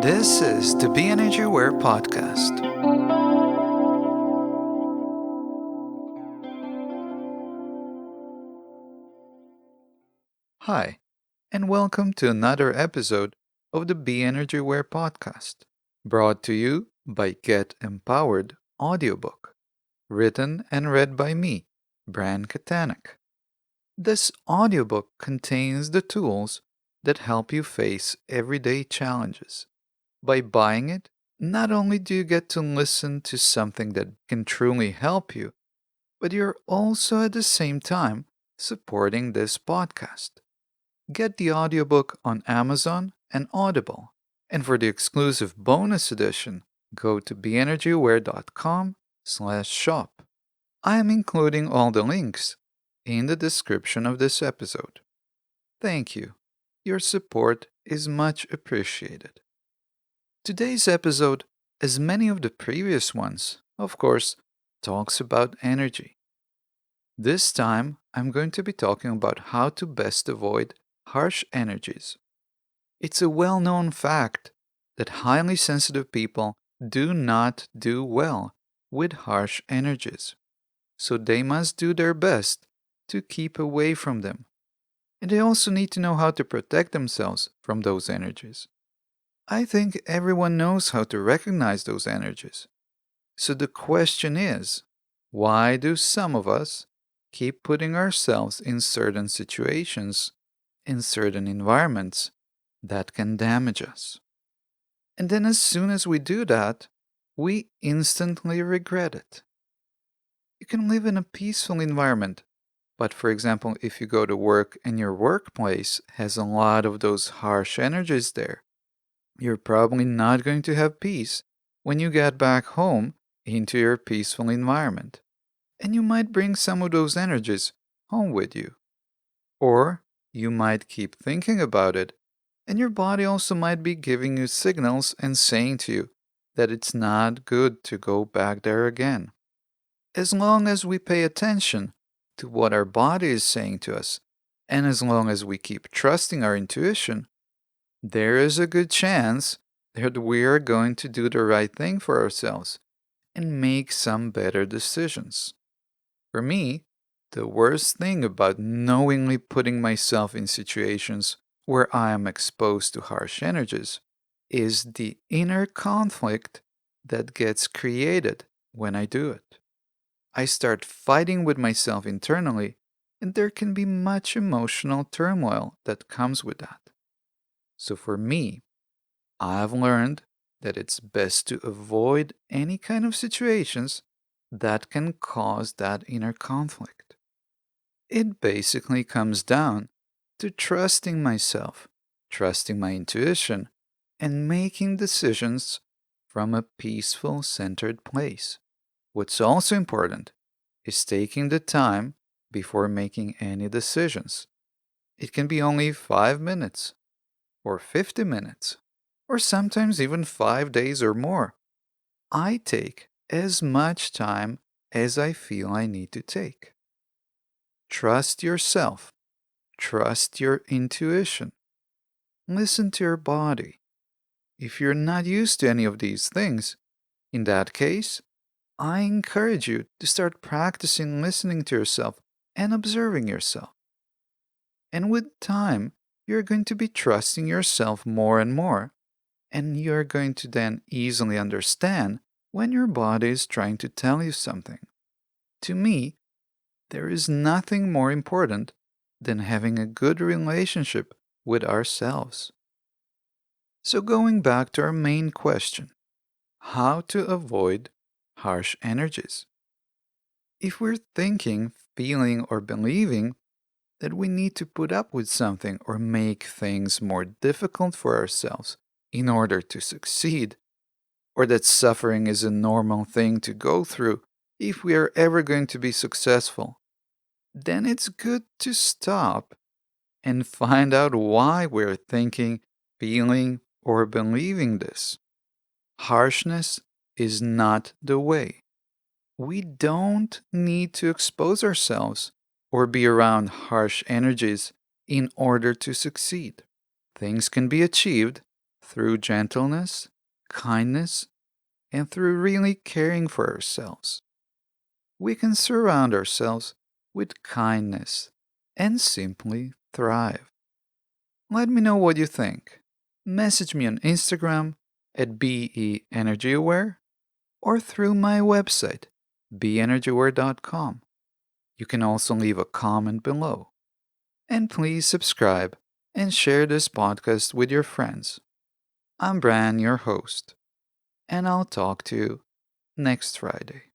This is the BEnergyAware Podcast. Hi, and welcome to another episode of the BEnergyAware Podcast, brought to you by Get Empowered audiobook, written and read by me, Bran Katanec. This audiobook contains the tools that help you face everyday challenges. By buying it, not only do you get to listen to something that can truly help you, but you're also at the same time supporting this podcast. Get the audiobook on Amazon and Audible. And for the exclusive bonus edition, go to BEnergyAware.com/shop. I am including all the links in the description of this episode. Thank you. Your support is much appreciated. Today's episode, as many of the previous ones, of course, talks about energy. This time, I'm going to be talking about how to best avoid harsh energies. It's a well-known fact that highly sensitive people do not do well with harsh energies, so they must do their best to keep away from them. And they also need to know how to protect themselves from those energies. I think everyone knows how to recognize those energies. So the question is, why do some of us keep putting ourselves in certain situations, in certain environments that can damage us? And then as soon as we do that, we instantly regret it. You can live in a peaceful environment, but for example, if you go to work and your workplace has a lot of those harsh energies there, you're probably not going to have peace when you get back home into your peaceful environment. And you might bring some of those energies home with you. Or you might keep thinking about it, and your body also might be giving you signals and saying to you that it's not good to go back there again. As long as we pay attention to what our body is saying to us, and as long as we keep trusting our intuition, there is a good chance that we are going to do the right thing for ourselves and make some better decisions. For me, the worst thing about knowingly putting myself in situations where I am exposed to harsh energies is the inner conflict that gets created when I do it. I start fighting with myself internally, and there can be much emotional turmoil that comes with that. So for me, I've learned that it's best to avoid any kind of situations that can cause that inner conflict. It basically comes down to trusting myself, trusting my intuition, and making decisions from a peaceful, centered place. What's also important is taking the time before making any decisions. It can be only 5 minutes or 50 minutes, or sometimes even 5 days or more. I take as much time as I feel I need to take. Trust yourself. Trust your intuition. Listen to your body. If you're not used to any of these things, in that case, I encourage you to start practicing listening to yourself and observing yourself. And with time, you're going to be trusting yourself more and more, and you're going to then easily understand when your body is trying to tell you something. To me, there is nothing more important than having a good relationship with ourselves. So going back to our main question, how to avoid harsh energies. If we're thinking, feeling, or believing that we need to put up with something or make things more difficult for ourselves in order to succeed, or that suffering is a normal thing to go through if we are ever going to be successful, then it's good to stop and find out why we're thinking, feeling, or believing this. Harshness is not the way. We don't need to expose ourselves or be around harsh energies in order to succeed. Things can be achieved through gentleness, kindness, and through really caring for ourselves, we can surround ourselves with kindness and simply thrive. Let me know what you think. Message me on Instagram at BEnergyAware or through my website, BEnergyAware.com. You can also leave a comment below. And please subscribe and share this podcast with your friends. I'm Bran, your host, and I'll talk to you next Friday.